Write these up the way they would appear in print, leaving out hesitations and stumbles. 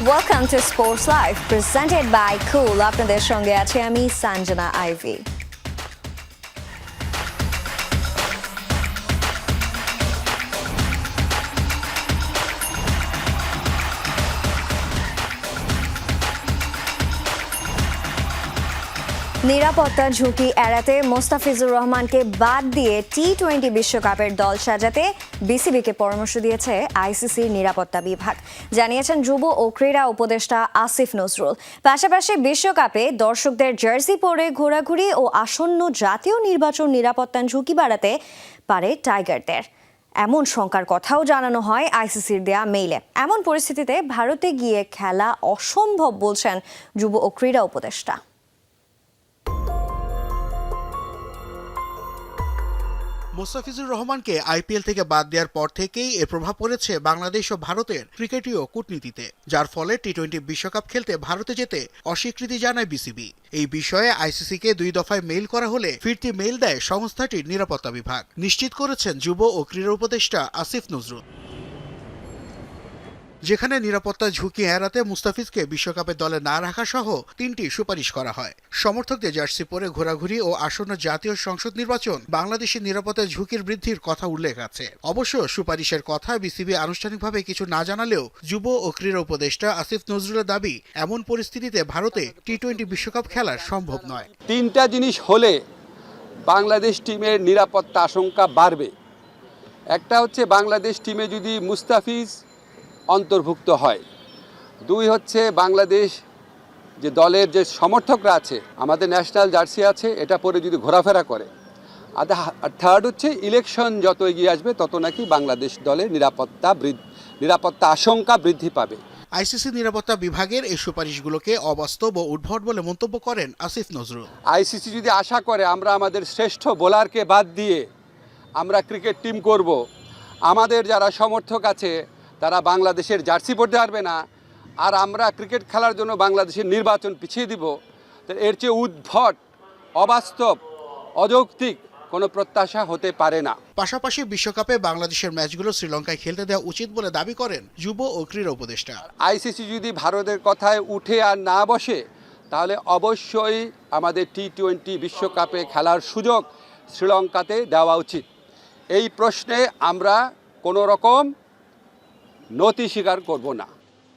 Welcome to Sports Live, presented by Cool. আপনাদের সঙ্গে আছি আমি সঞ্জনা আইভি। নিরাপত্তা ঝুঁকি এড়াতে মোস্তাফিজুর রহমানকে বাদ দিয়ে টি-20 বিশ্বকাপের দল সাজাতে বিসিবিকে পরামর্শ দিয়েছে আইসিসির নিরাপত্তা বিভাগ, জানিয়েছেন যুব ও ক্রীড়া উপদেষ্টা আসিফ নজরুল। পাশাপাশি বিশ্বকাপে দর্শকদের জার্সি পরে ঘোরাঘুরি ও আসন্ন জাতীয় নির্বাচন নিরাপত্তার ঝুঁকি বাড়াতে পারে টাইগারদের, এমন শঙ্কার কথাও জানানো হয় আইসিসির দেয়া মেইলে। এমন পরিস্থিতিতে ভারতে গিয়ে খেলা অসম্ভব বলছেন যুব ও ক্রীড়া উপদেষ্টা। মোস্তাফিজুর রহমানকে আইপিএল থেকে বাদ দেওয়ার পর থেকেই এর প্রভাব পড়েছে বাংলাদেশ ও ভারতের ক্রিকেটীয় কূটনীতিতে, যার ফলে টি-20 বিশ্বকাপ খেলতে ভারতে যেতে অস্বীকৃতি জানায় বিসিবি। এই বিষয়ে আইসিসিকে 2 দফায় মেইল করা হলে ফিরতি মেইল দেয় সংস্থাটির নিরাপত্তা বিভাগ, নিশ্চিত করেছেন যুব ও ক্রীড়া উপদেষ্টা আসিফ নজরুল। যেখানে নিরাপত্তা ঝুঁকি এড়াতে মুস্তাফিজকে বিশ্বকাপের দলে না রাখা সহ 3টি সুপারিশ করা হয়। সমর্থকদের জার্সি পরে ঘোরাঘুরি ও আসন্ন জাতীয় সংসদ নির্বাচন বাংলাদেশের নিরাপত্তা ঝুঁকির বৃদ্ধির কথা উল্লেখ আছে। অবশ্য সুপারিশের কথা বিসিবি আনুষ্ঠানিকভাবে কিছু না জানালেও যুব ও ক্রীড়া উপদেষ্টা আসিফ নজরুলের দাবি, এমন পরিস্থিতিতে ভারতে টি-20 বিশ্বকাপ খেলা সম্ভব নয়। 3টা জিনিস হলে বাংলাদেশ টিমের নিরাপত্তা আশঙ্কা বাড়বে। একটা হচ্ছে বাংলাদেশ টিমে যদি মুস্তাফিজ অন্তর্ভুক্ত হয়, 2 হচ্ছে বাংলাদেশ যে দলের যে সমর্থকরা আছে, আমাদের ন্যাশনাল জার্সি আছে, এটা পরে যদি ঘোরাফেরা করে, আর 3rd হচ্ছে ইলেকশন যত এগিয়ে আসবে তত নাকি বাংলাদেশ দলের নিরাপত্তা আশঙ্কা বৃদ্ধি পাবে। আইসিসি নিরাপত্তা বিভাগের এই সুপারিশগুলোকে অবাস্তব ও উদ্ভট বলে মন্তব্য করেন আসিফ নজরুল। আইসিসি যদি আশা করে আমরা আমাদের শ্রেষ্ঠ বোলারকে বাদ দিয়ে আমরা ক্রিকেট টিম করব, আমাদের যারা সমর্থক আছে তারা বাংলাদেশের জার্সি পরতে পারবে না, আর আমরা ক্রিকেট খেলার জন্য বাংলাদেশের নির্বাচন পিছিয়ে দিব, তো এর চেয়ে উদ্ভট, অবাস্তব, অযৌক্তিক কোনো প্রত্যাশা হতে পারে না। পাশাপাশি বিশ্বকাপে বাংলাদেশের ম্যাচগুলো শ্রীলঙ্কায় খেলতে দেওয়া উচিত বলে দাবি করেন যুব ও ক্রীড়া উপদেষ্টা। আইসিসি যদি ভারতের কথায় উঠে আর না বসে, তাহলে অবশ্যই আমাদের টি-20 বিশ্বকাপে খেলার সুযোগ শ্রীলঙ্কাতে দেওয়া উচিত। এই প্রশ্নে আমরা কোনো রকম নতি স্বীকার করব না।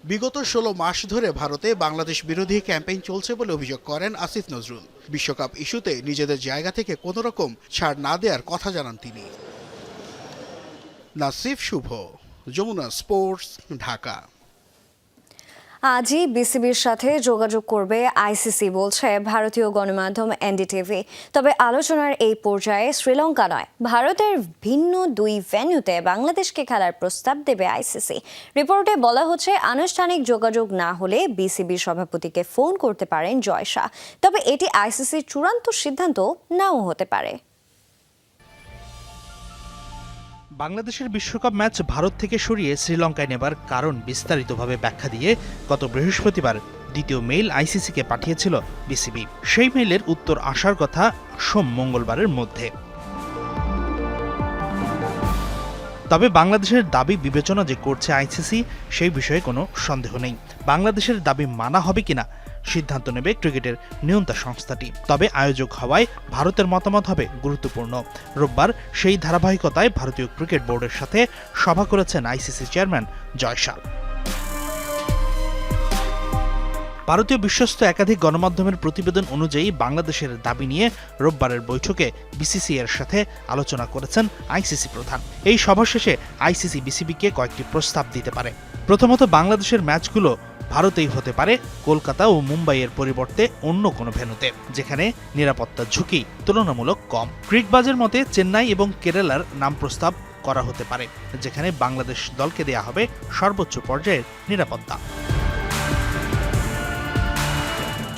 বিগত 16 মাস ধরে ভারতে বাংলাদেশ বিরোধী ক্যাম্পেইন চলছে বলে অভিযোগ করেন আসিফ নজরুল। বিশ্বকাপ ইস্যুতে নিজেদের জায়গা থেকে কোনো রকম ছাড় না দেওয়ার কথা জানান তিনি। নাসিফ শুভ, যমুনা স্পোর্টস, ঢাকা। আজই বিসিবির সাথে যোগাযোগ করবে আইসিসি, বলছে ভারতীয় গণমাধ্যম এনডিটিভি। তবে আলোচনার এই পর্যায়ে শ্রীলঙ্কা নয়, ভারতের ভিন্ন 2 ভেন্যুতে বাংলাদেশকে খেলার প্রস্তাব দেবে আইসিসি। রিপোর্টে বলা হচ্ছে, আনুষ্ঠানিক যোগাযোগ না হলে বিসিবির সভাপতিকে ফোন করতে পারেন জয় শাহ। তবে এটি আইসিসির চূড়ান্ত সিদ্ধান্ত নাও হতে পারে। বাংলাদেশের বিশ্বকাপ ম্যাচ ভারত থেকে সরিয়ে শ্রীলঙ্কায় নেবার কারণ বিস্তারিতভাবে ব্যাখ্যা দিয়ে গত বৃহস্পতিবার 2য় মেইল আইসিসিকে পাঠিয়েছিল বিসিবি। সেই মেইলের উত্তর আসার কথা সোম-মঙ্গলবারের মধ্যে। তবে বাংলাদেশের দাবি বিবেচনা যে করছে আইসিসি, সেই বিষয়ে কোনো সন্দেহ নেই। বাংলাদেশের দাবি মানা হবে কিনা সিদ্ধান্ত নেবে ক্রিকেটের নিয়ন্ত্রণ সংস্থাটি। তবে আয়োজক হওয়ায় ভারতের মতামত হবে গুরুত্বপূর্ণ। রোববার সেই ধারাবাহিকতায় ভারতীয় ক্রিকেট বোর্ডের সাথে সভা করেছেন আইসিসি চেয়ারম্যান জয় শাহ। ভারতীয় বিশ্বস্ত একাধিক গণমাধ্যমের প্রতিবেদন অনুযায়ী বাংলাদেশের দাবি নিয়ে রোববারের বৈঠকে বিসিসি এর সাথে আলোচনা করেছেন আইসিসি প্রধান। এই সভা শেষে আইসিসি বিসিবিকে কয়েকটি প্রস্তাব দিতে পারে। প্রথমত, বাংলাদেশের ম্যাচগুলো ভারতেই হতে পারে, কলকাতা ও মুম্বাইয়ের পরিবর্তে অন্য কোনো ভেন্যুতে, যেখানে নিরাপত্তা ঝুঁকি তুলনামূলক কম। ক্রিকবাজের মতে চেন্নাই এবং কেরালার নাম প্রস্তাব করা হতে পারে, যেখানে বাংলাদেশ দলকে দেয়া হবে সর্বোচ্চ পর্যায়ের নিরাপত্তা।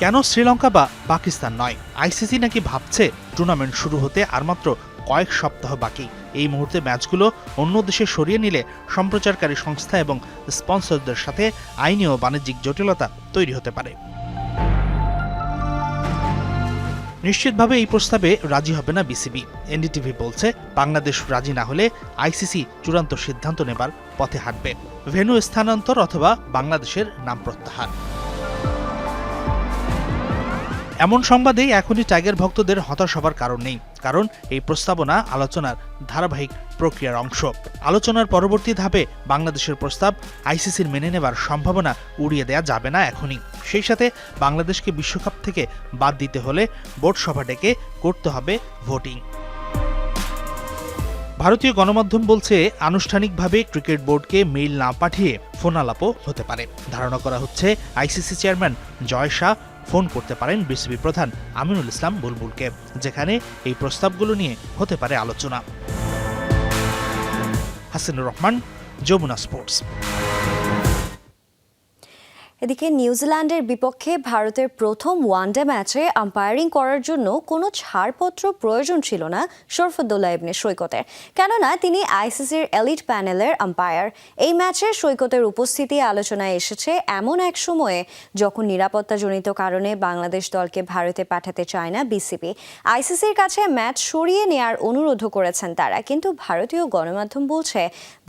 কেন শ্রীলঙ্কা বা পাকিস্তান নয়? আইসিসি নাকি ভাবছে টুর্নামেন্ট শুরু হতে আর মাত্র কয়েক সপ্তাহ বাকি। এই মুহূর্তে ম্যাচগুলো অন্য দেশে সরিয়ে নিলে সম্প্রচারকারী সংস্থা এবং স্পন্সরদের সাথে আইনি ও বাণিজ্যিক জটিলতা তৈরি হতে পারে। নিশ্চিতভাবে এই প্রস্তাবে রাজি হবে না বিসিবি। এনডিটিভি বলছে বাংলাদেশ রাজি না হলে আইসিসি চূড়ান্ত সিদ্ধান্ত নেবার পথে হাঁটবে, ভেন্যু স্থানান্তর অথবা বাংলাদেশের নাম প্রত্যাহার। এমন সংবাদেই এখনই টাইগার ভক্তদের হতাশ হবার কারণ নেই, কারণ এই প্রস্তাবনা আলোচনার ধারাবাহিক প্রক্রিয়ার অংশ। আলোচনার পরবর্তী ধাপে বাংলাদেশের প্রস্তাব আইসিসির মেনে নেবার সম্ভাবনা উড়িয়ে দেয়া যাবে না এখনই। সেই সাথে বাংলাদেশকে বিশ্বকাপ থেকে বাদ দিতে হলে বোর্ড সভা ডেকে করতে হবে ভোটিং। ভারতীয় গণমাধ্যম বলছে আনুষ্ঠানিকভাবে ক্রিকেট বোর্ডকে মেইল না পাঠিয়ে ফোন আলাপও হতে পারে। ধারণা করা হচ্ছে আইসিসি চেয়ারম্যান জয় শাহ ফোন করতে পারেন বিসিবি প্রধান আমিনুল ইসলাম বুলবুলকে, যেখানে এই প্রস্তাবগুলো নিয়ে হতে পারে আলোচনা। হাসিনুর রহমান, যমুনা স্পোর্টস। এদিকে নিউজিল্যান্ডের বিপক্ষে ভারতের প্রথম ওয়ানডে ম্যাচে আম্পায়ারিং করার জন্য কোনো ছাড়পত্র প্রয়োজন ছিল না শরফুদ্দৌলা ইবনে সৈকতের, কেননা তিনি আইসিসির এলিট প্যানেলের আম্পায়ার। এই ম্যাচে সৈকতের উপস্থিতি আলোচনায় এসেছে এমন এক সময়ে যখন নিরাপত্তাজনিত কারণে বাংলাদেশ দলকে ভারতে পাঠাতে চায় না বিসিবি। আইসিসির কাছে ম্যাচ সরিয়ে নেওয়ার অনুরোধও করেছেন তারা, কিন্তু ভারতীয় গণমাধ্যম বলছে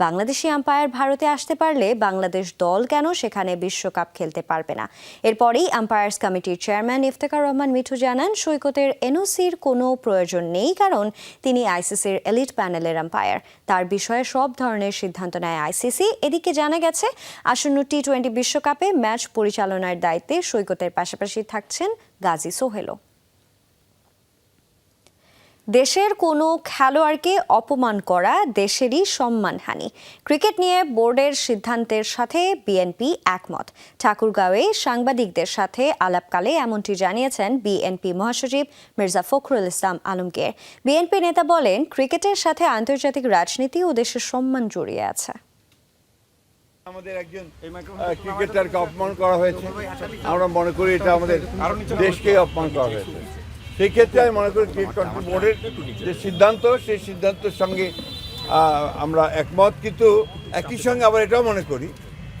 বাংলাদেশি আম্পায়ার ভারতে আসতে পারলে বাংলাদেশ দল কেন সেখানে বিশ্বকাপ খেলতে পারবে না। এরপরেই আম্পায়ার্স কমিটির চেয়ারম্যান ইফতেখার রহমান মিঠু জানান সৈকতের এনওসির কোনো প্রয়োজন নেই, কারণ তিনি আইসিসির এলিট প্যানেলের আম্পায়ার। তার বিষয়ে সব ধরনের সিদ্ধান্ত নেয় আইসিসি। এদিকে জানা গেছে আসন্ন টি-20 বিশ্বকাপে ম্যাচ পরিচালনার দায়িত্বে সৈকতের পাশাপাশি থাকছেন গাজী সোহেলও। দেশের কোনো খেলোয়াড়কে অপমান করা দেশেরই সম্মানহানি। ক্রিকেট নিয়ে বোর্ডের সিদ্ধান্তের সাথে বিএনপি একমত। ঠাকুরগাঁওয়ে সাংবাদিকদের সাথে আলাপকালে এমনটি জানিয়েছেন বিএনপি মহাসচিব মির্জা ফখরুল ইসলাম আলমগীর। বিএনপি নেতা বলেন, ক্রিকেটের সাথে আন্তর্জাতিক রাজনীতি ও দেশের সম্মান জড়িয়ে আছে। আমাদের একজন ক্রিকেটারকে অপমান করা হয়েছে, আমরা মনে করি এটা আমাদের দেশকে অপমান করা হয়েছে। সেই ক্ষেত্রে আমি মনে করি ক্রিকেট কন্ট্রোল বোর্ডের যে সিদ্ধান্ত, সেই সিদ্ধান্তের সঙ্গে আমরা একমত, কিন্তু একই সঙ্গে আবার এটাও মনে করি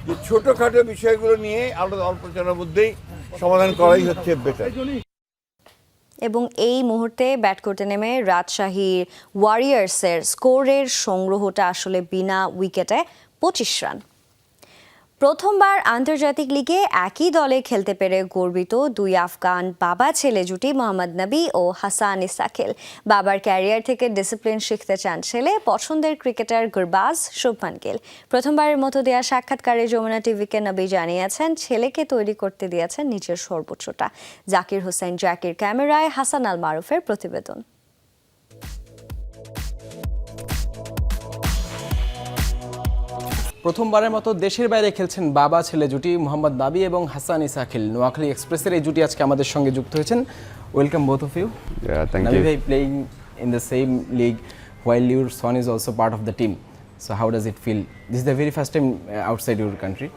যে ছোটোখাটো বিষয়গুলো নিয়ে আমরা অল্প সময়ের মধ্যেই সমাধান করাই হচ্ছে বেটার। এবং এই মুহূর্তে ব্যাট করতে নেমে রাজশাহীর ওয়ারিয়ার্সের স্কোরের সংগ্রহটা আসলে বিনা উইকেটে 25 রান। প্রথমবার আন্তর্জাতিক লিগে একই দলে খেলতে পেরে গর্বিত দুই আফগান বাবা ছেলে জুটি মোহাম্মদ নবী ও হাসান ইসাকিল। বাবার ক্যারিয়ার থেকে ডিসিপ্লিন শিখতে চান ছেলে, পছন্দের ক্রিকেটার গুরবাজ শুভমান গিল। প্রথমবারের মতো দেয়া সাক্ষাৎকারে যমুনা টিভিকে নবী জানিয়েছেন ছেলেকে তৈরি করতে দিয়েছেন নিজের সর্বোচ্চটা। জাকির হোসেন জাকির ক্যামেরায়, হাসান আল মারুফের প্রতিবেদন। প্রথমবারের মতো দেশের বাইরে খেলছেন বাবা ছেলে জুটি মোহাম্মদ নাবি এবং হাসান ইসাকিল। নোয়াখালী এক্সপ্রেসের এই জুটি আজকে আমাদের সঙ্গে যুক্ত হয়েছেন। Welcome both of you. Nabi ভাই, playing in the same league while your son is also part of the team, so how does it feel? This is the very first time outside your country.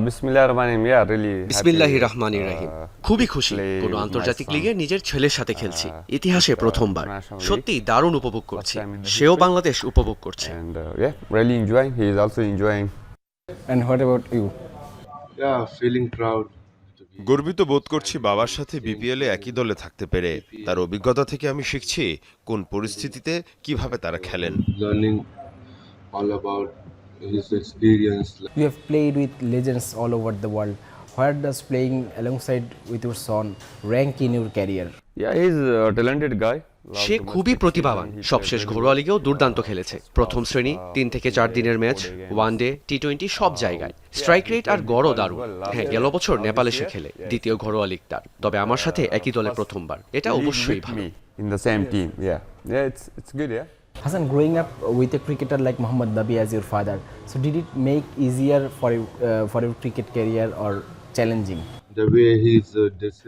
বিসমিল্লাহির রহমানির রহিম। খুবই খুশি কোনো আন্তর্জাতিক লিগে নিজের ছেলের সাথে খেলছি, ইতিহাসে প্রথমবার। সত্যি দারুণ উপভোগ করছি, সেও বাংলাদেশ উপভোগ করছে। And what about you? গর্বিত বোধ করছি বাবার সাথে বিপিএলে একই দলে থাকতে পেরে। তার অভিজ্ঞতা থেকে আমি শিখছি কোন পরিস্থিতিতে কিভাবে তারা খেলেন। You have played with legends all over the world. Where does playing alongside with your son rank in your career? he's a talented guy. সে খুবই প্রতিভাবান, সবশেষ ঘরোয়া লিগেও দুর্দান্ত খেলেছে। প্রথম শ্রেণী, 3 থেকে 4 দিনের ম্যাচ, ওয়ানডে, টি-20 সব জায়গায়। স্ট্রাইক রেট আর গড়ও দারুণ। হ্যাঁ, গেল বছর নেপালে সে খেলে, দ্বিতীয় ঘরোয়া লিগ তার। তবে আমার সাথে একই দলে প্রথমবার, এটা অবশ্যই ভালো। In the same team, it's good, yeah. Hassan, growing up with a cricketer like Mohammad Nabi as your father, so did it make easier for your cricket career or challenging?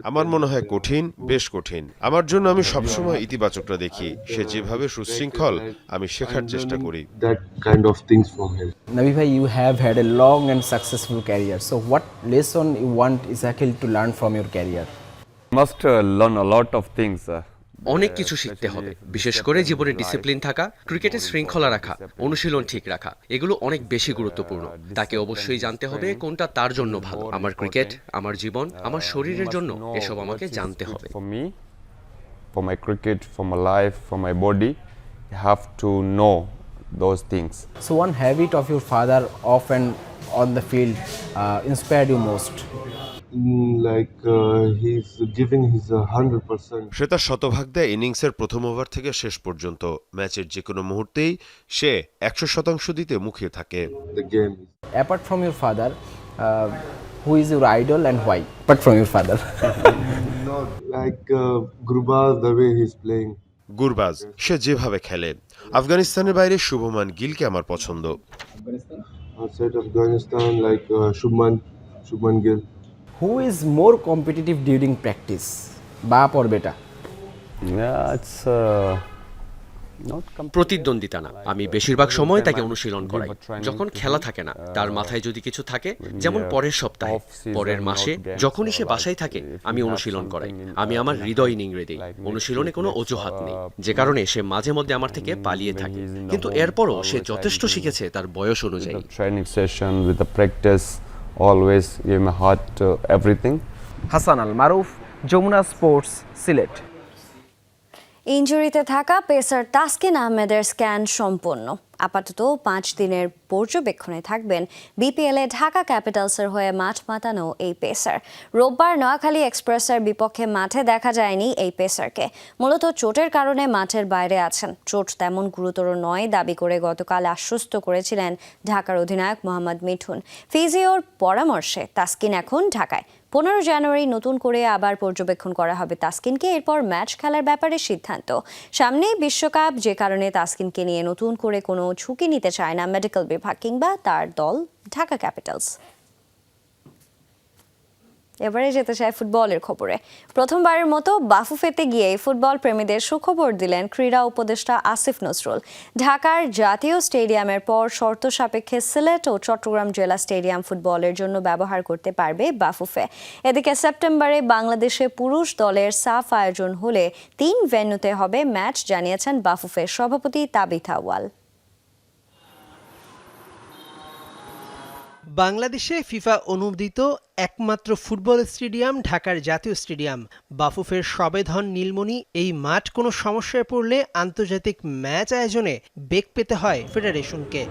আমার মনে হয় কঠিন, বেশ কঠিন। আমার জন্য আমি সবসময় ইতিবাচকটা দেখি। সে যেভাবে সুশৃঙ্খল, আমি শেখার চেষ্টা করি। Nabi bhai, you have had a long and successful career. So what lesson you want Isakil to learn from your career? Must learn a lot of things. অনেক কিছু শিখতে হবে, বিশেষ করে জীবনে ডিসিপ্লিন থাকা, ক্রিকেটে শৃঙ্খলা রাখা, অনুশীলন ঠিক রাখা, এগুলো অনেক বেশি গুরুত্বপূর্ণ। তাকে অবশ্যই জানতে হবে কোনটা তার জন্য ভালো। আমার ক্রিকেট, আমার জীবন, আমার শরীরের জন্য এসব আমাকে জানতে হবে। for my cricket, for my life, for my body. You have to know those things. So one habit of your father off and on the field inspired you most? He's giving his 100%. সে তার শতভাগ দেয় ইনিংসের প্রথম over থেকে শেষ পর্যন্ত। ম্যাচের যে কোনো মুহূর্তেই সে 100% দিতে মুখিয়ে থাকে। The game. Apart from your father, who is your idol and why? Apart from your father. Not like Gurbaz, the way he's playing. Gurbaz, সে যেভাবে খেলে। আফগানিস্তানের বাইরে শুভমান গিলকে আমার পছন্দ। Outside Afghanistan, like Shubman Gill. Who is more competitive during practice? Baap or beta? Yeah, it's not প্রতিদ্বন্দ্বিতা না, আমি বেশিরভাগ সময় তাকে অনুশীলন করাই। যখন খেলা থাকে না, তার মাথায় যদি কিছু থাকে, যেমন পরের সপ্তাহে, পরের মাসে, যখনই সে বাসায় থাকে, আমি অনুশীলন করাই। আমি আমার হৃদয় নিংড়ে দিই। অনুশীলনে কোনো অজুহাত নেই, যে কারণে সে মাঝে মধ্যে আমার থেকে পালিয়ে থাকে। কিন্তু এরপরও সে যথেষ্ট শিখেছে তার বয়স অনুযায়ী। training session with the practice. Always give my heart to everything. Hassan Al Maruf, Jamuna Sports, Sylhet. ইনজুরিতে থাকা পেসার তাসকিন আহমেদের স্ক্যান সম্পন্ন। আপাতত 5 দিনের পর্যবেক্ষণে থাকবেন বিপিএলে ঢাকা ক্যাপিটালসের হয়ে মাঠ মাতানো এই পেসার। রোববার নোয়াখালী এক্সপ্রেসের বিপক্ষে মাঠে দেখা যায়নি এই পেসারকে। মূলত চোটের কারণে মাঠের বাইরে আছেন। চোট তেমন গুরুতর নয় দাবি করে গতকাল আশ্বস্ত করেছিলেন ঢাকার অধিনায়ক মোহাম্মদ মিঠুন। ফিজিওর পরামর্শে তাসকিন এখন ঢাকায়। 15 জানুয়ারি নতুন করে আবার পর্যবেক্ষণ করা হবে তাসকিনকে। এরপর ম্যাচ খেলার ব্যাপারে সিদ্ধান্ত। সামনেই বিশ্বকাপ, যে কারণে তাসকিনকে নিয়ে নতুন করে কোনো ঝুঁকি নিতে চায় না মেডিকেল বিভাগ কিংবা তার দল ঢাকা ক্যাপিটালস। এবারে যেতে চাই ফুটবলের খবরে। প্রথমবারের মতো বাফুফেতে গিয়ে ফুটবল প্রেমীদের সুখবর দিলেন ক্রীড়া উপদেষ্টা আসিফ নজরুল। ঢাকার জাতীয় স্টেডিয়ামের পর শর্ত সাপেক্ষে সিলেট ও চট্টগ্রাম জেলা স্টেডিয়াম ফুটবলের জন্য ব্যবহার করতে পারবে বাফুফে। এদিকে সেপ্টেম্বরে বাংলাদেশে পুরুষ দলের সাফ আয়োজন হলে 3 ভেন্যুতে হবে ম্যাচ, জানিয়েছেন বাফুফের সভাপতি তাবিথ আউয়াল। বাংলাদেশে ফিফা অনুমোদিত একমাত্র ফুটবল স্টেডিয়াম ঢাকার জাতীয় স্টেডিয়াম বাফুফের সবেধন নীলমণি। এই মাঠ কোনো সমস্যায় পড়লে আন্তর্জাতিক ম্যাচ আয়োজনে বেগ পেতে হয় ফেডারেশনকে।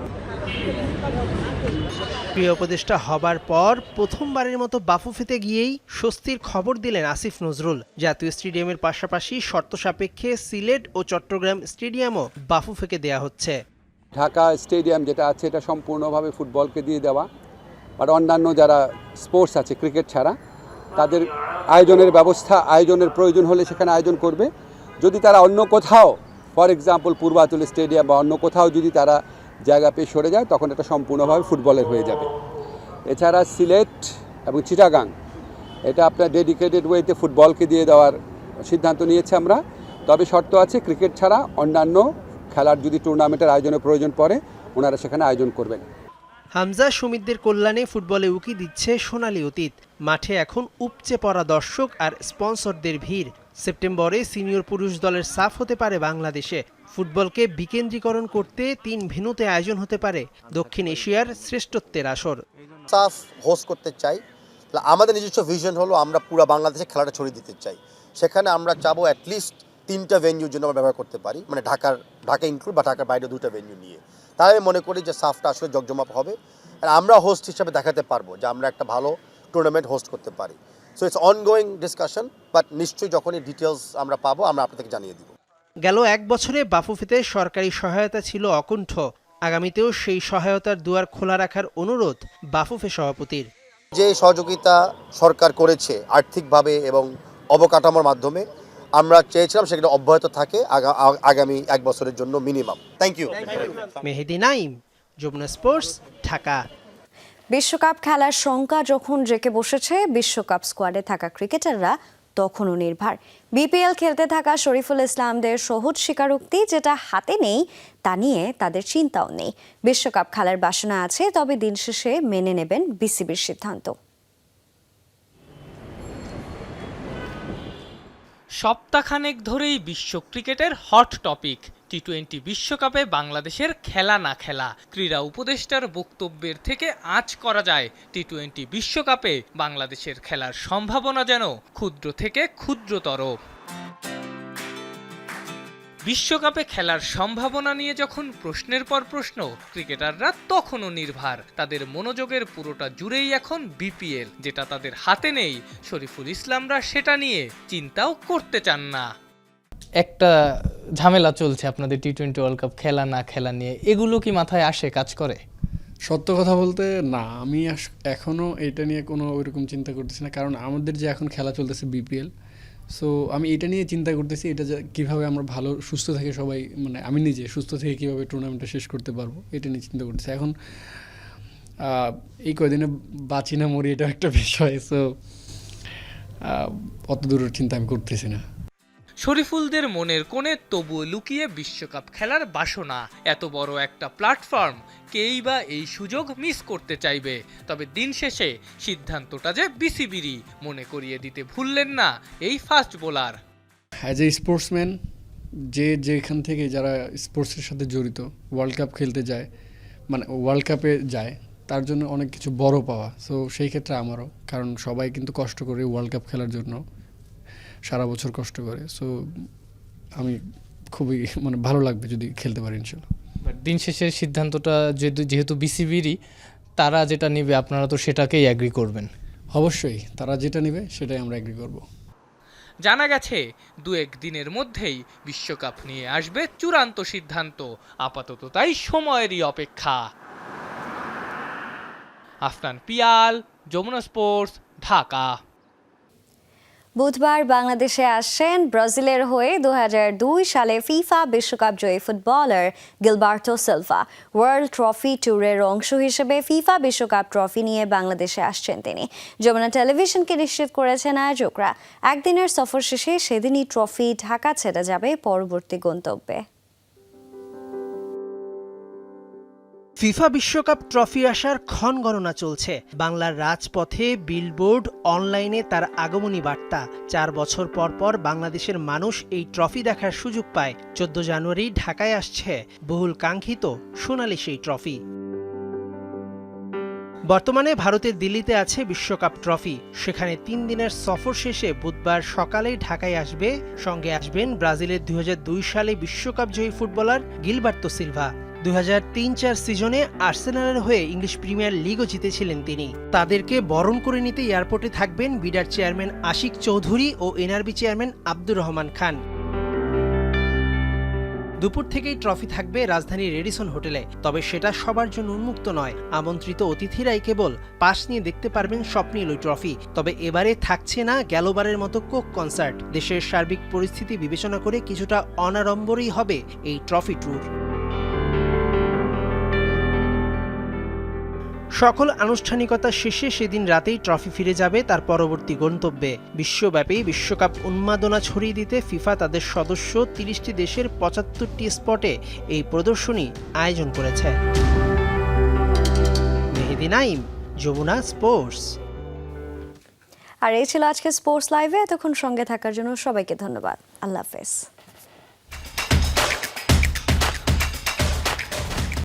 ক্রীড়া উপদেষ্টা হবার পর প্রথমবারের মতো বাফুফেতে গিয়েই স্বস্তির খবর দিলেন আসিফ নজরুল। জাতীয় স্টেডিয়ামের পাশাপাশি শর্ত সাপেক্ষে সিলেট ও চট্টগ্রাম স্টেডিয়ামও বাফুফেকে দেয়া হচ্ছে। ঢাকা স্টেডিয়াম যেটা আছে, এটা সম্পূর্ণভাবে ফুটবলকে দিয়ে দেওয়া, আর অন্যান্য যারা স্পোর্টস আছে ক্রিকেট ছাড়া, তাদের আয়োজনের ব্যবস্থা, আয়োজনের প্রয়োজন হলে সেখানে আয়োজন করবে। যদি তারা অন্য কোথাও, ফর এক্সাম্পল পূর্বাঞ্চল স্টেডিয়াম বা অন্য কোথাও যদি তারা জায়গা পেয়ে সরে যায়, তখন এটা সম্পূর্ণভাবে ফুটবলের হয়ে যাবে। এছাড়া সিলেট এবং চিটাগাং, এটা আপনার ডেডিকেটেড ওয়েতে ফুটবলকে দিয়ে দেওয়ার সিদ্ধান্ত নিয়েছে আমরা। তবে শর্ত আছে, ক্রিকেট ছাড়া অন্যান্য খেলার যদি টুর্নামেন্টের আয়োজনের প্রয়োজন পড়ে, ওনারা সেখানে আয়োজন করবেন। হামজা সুমিতদের কল্যাণে ফুটবলে উকি দিচ্ছে সোনালী অতীত। মাঠে এখন উপচে পড়া দর্শক আর স্পন্সরদের ভিড়। সেপ্টেম্বরে সিনিয়র পুরুষ দলের সাফ হতে পারে বাংলাদেশে। ফুটবলকে বিকেন্দ্রীকরণ করতে 3 ভেন্যুতে আয়োজন হতে পারে দক্ষিণ এশিয়ার শ্রেষ্ঠত্বের আসর। সাফ হোস্ট করতে চাই, আমাদের নিজস্ব ভিশন হলো আমরা পুরো বাংলাদেশে খেলাটা ছড়িয়ে দিতে চাই। সেখানে আমরা চাবো অ্যাটলিস্ট 3টা ভেন্যুর জন্য আমরা ব্যবহার করতে পারি, মানে ঢাকা ইনক্লুড বা ঢাকার বাইরে 2টা ভেন্যু নিয়ে। তাই আমি মনে করি যে সাফটা আসলে জমজমাট হবে, আর আমরা হোস্ট হিসাবে দেখাতে পারবো যে আমরা একটা ভালো টুর্নামেন্ট হোস্ট করতে পারি। So it's ongoing discussion, but নিশ্চয়ই যখনই ডিটেলস আমরা পাবো আমরা আপনাদেরকে জানিয়ে দিব। গেল 1 বছরে বাফুফেতে সরকারি সহায়তা ছিল অকুণ্ঠ। আগামীতেও সেই সহায়তার দুয়ার খোলা রাখার অনুরোধ বাফুফে সভাপতির। যে সহযোগিতা সরকার করেছে আর্থিকভাবে এবং অবকাঠামোর মাধ্যমে, আমরা চেয়েছিলাম সেটা অব্যাহত থাকে আগামী 1 বছরের জন্য minimum. Thank you. Mehedi Naim, Jamuna sports, Dhaka. বিশ্বকাপ খেলার শঙ্কা যখন জেঁকে বসেছে, বিশ্বকাপ স্কোয়াডে থাকা ক্রিকেটাররা তখনও নির্ভর। বিপিএল খেলতে থাকা শরীফুল ইসলামদের সহজ স্বীকারোক্তি, যেটা হাতে নেই তা নিয়ে তাদের চিন্তাও নেই। বিশ্বকাপ খেলার বাসনা আছে, তবে দিন শেষে মেনে নেবেন বিসিবির সিদ্ধান্ত। সপ্তাহখানেক ধরেই বিশ্ব ক্রিকেটের হট টপিক টি-20 বিশ্বকাপে বাংলাদেশের খেলা না খেলা। ক্রীড়া উপদেষ্টার বক্তব্যের থেকে আঁচ করা যায় টি-20 বিশ্বকাপে বাংলাদেশের খেলার সম্ভাবনা যেন ক্ষুদ্র থেকে ক্ষুদ্রতর। বিশ্বকাপে খেলার সম্ভাবনা নিয়ে যখন প্রশ্নের পর প্রশ্ন, ক্রিকেটাররা তখনও নির্ভার। তাদের মনোযোগের পুরোটা জুড়েই এখন বিপিএল, যেটা তাদের হাতে নেই। শরীফুল ইসলামরা সেটা নিয়ে চিন্তাও করতে চান না। একটা ঝামেলা চলছে আপনাদের টি-20 ওয়ার্ল্ড কাপ খেলা না খেলা নিয়ে, এগুলো কি মাথায় আসে, কাজ করে? সত্য কথা বলতে না, আমি এখনও এটা নিয়ে কোনো ওইরকম চিন্তা করতেছি না, কারণ আমাদের যে এখন খেলা চলতেছে বিপিএল, সো আমি এটা নিয়ে চিন্তা করতেছি এটা কীভাবে আমরা ভালো সুস্থ থেকে সবাই, মানে আমি নিজে সুস্থ থেকে কীভাবে টুর্নামেন্টটা শেষ করতে পারবো এটা নিয়ে চিন্তা করতেছি। এখন এই কয়দিনে বাঁচি না মরি এটা একটা বিষয়, সো অত দূরের চিন্তা আমি করতেছি না। শরীফুলদের মনের কোণে তবুও লুকিয়ে বিশ্বকাপ খেলার বাসনা। এত বড় একটা প্ল্যাটফর্ম, কেই বা এই সুযোগ মিস করতে চাইবে? তবে দিন শেষে সিদ্ধান্তটা যে বিসিবিরই, মনে করিয়ে দিতে ভুললেন না এই fast bowler. As a sportsman, যেখান থেকে যারা স্পোর্টসের সাথে জড়িত ওয়ার্ল্ড কাপ খেলতে যায়, মানে ওয়ার্ল্ড কাপে যায়, তার জন্য অনেক কিছু বড় পাওয়া। সো সেই ক্ষেত্রে আমারও, কারণ সবাই কিন্তু কষ্ট করে ওয়ার্ল্ড কাপ খেলার জন্য, সারা বছর কষ্ট করে। সো আমি খুবই ভালো লাগবে যদি খেলতে পারি ইনশাল্লাহ। দিন শেষের সিদ্ধান্তটা যেহেতু বিসিবিরই, তারা যেটা নেবে আপনারা তো সেটাকেই অ্যাগ্রি করবেন? অবশ্যই, তারা যেটা নেবে সেটাই আমরা অ্যাগ্রি করব। জানা গেছে 2-1 দিনের মধ্যেই বিশ্বকাপ নিয়ে আসবে চূড়ান্ত সিদ্ধান্ত। আপাতত তাই সময়েরই অপেক্ষা। আফনান পিয়াল, যমুনা স্পোর্টস, ঢাকা। বুধবার বাংলাদেশে আসছেন ব্রাজিলের হয়ে 2002 সালে ফিফা বিশ্বকাপ জয়ী ফুটবলার গিলবার্টো সিলভা। ওয়ার্ল্ড ট্রফি ট্যুরের অংশ হিসেবে ফিফা বিশ্বকাপ ট্রফি নিয়ে বাংলাদেশে আসছেন তিনি। যমুনা টেলিভিশনকে নিশ্চিত করেছেন আয়োজকরা, একদিনের সফর শেষে সেদিনই ট্রফি ঢাকা ছেড়ে যাবে পরবর্তী গন্তব্যে। ফিফা বিশ্বকাপ ট্রফি আসার ক্ষণ গণনা চলছে। বাংলার রাজপথে, বিলবোর্ড, অনলাইনে তার আগমনী বার্তা। 4 বছর পর পর বাংলাদেশের মানুষ এই ট্রফি দেখার সুযোগ পায়। 14 জানুয়ারি ঢাকায় আসছে বহুল কাঙ্ক্ষিত সোনালী সেই ট্রফি। বর্তমানে ভারতের দিল্লিতে আছে বিশ্বকাপ ট্রফি। সেখানে 3 দিনের সফর শেষে বুধবার সকালেই ঢাকায় আসবে। সঙ্গে আসবেন ব্রাজিলের 2002 সালে বিশ্বকাপ জয়ী ফুটবলার গিলবার্টো সিলভা। 2003-04 সিজনে আর্সেনালের হয়ে ইংলিশ প্রিমিয়ার লিগও জিতেছিলেন তিনি। তাদেরকে বরণ করে নিতে এয়ারপোর্টে থাকবেন বিডার চেয়ারম্যান আশিক চৌধুরী ও এনআরবি চেয়ারম্যান আব্দুর রহমান খান। দুপুর থেকেই ট্রফি থাকবে রাজধানীর রেডিসন হোটেলে। তবে সেটা সবার জন্য উন্মুক্ত নয়। আমন্ত্রিত অতিথিরাই কেবল পাশ নিয়ে দেখতে পারবেন স্বপ্নীল ওই ট্রফি। তবে এবারে থাকছে না গেলবারের মতো কোক কনসার্ট। দেশের সার্বিক পরিস্থিতি বিবেচনা করে কিছুটা অনাড়ম্বরই হবে এই ট্রফি ট্যুর। সকল আনুষ্ঠানিকতা শেষে সেদিন রাতেই ট্রফি ফিরে যাবে তার পরবর্তী গন্তব্যে। বিশ্বব্যাপী বিশ্বকাপ উন্মাদনা ছড়িয়ে দিতে ফিফা তাদের সদস্য 30টি দেশের 75টি স্পটে এই প্রদর্শনী আয়োজন করেছে। মেহেদি নাইম, যমুনা স্পোর্টস। আর এই ছিল আজকে স্পোর্টস লাইভে। এতক্ষণ সঙ্গে থাকার জন্য সবাইকে ধন্যবাদ। আল্লাহ হাফেজ।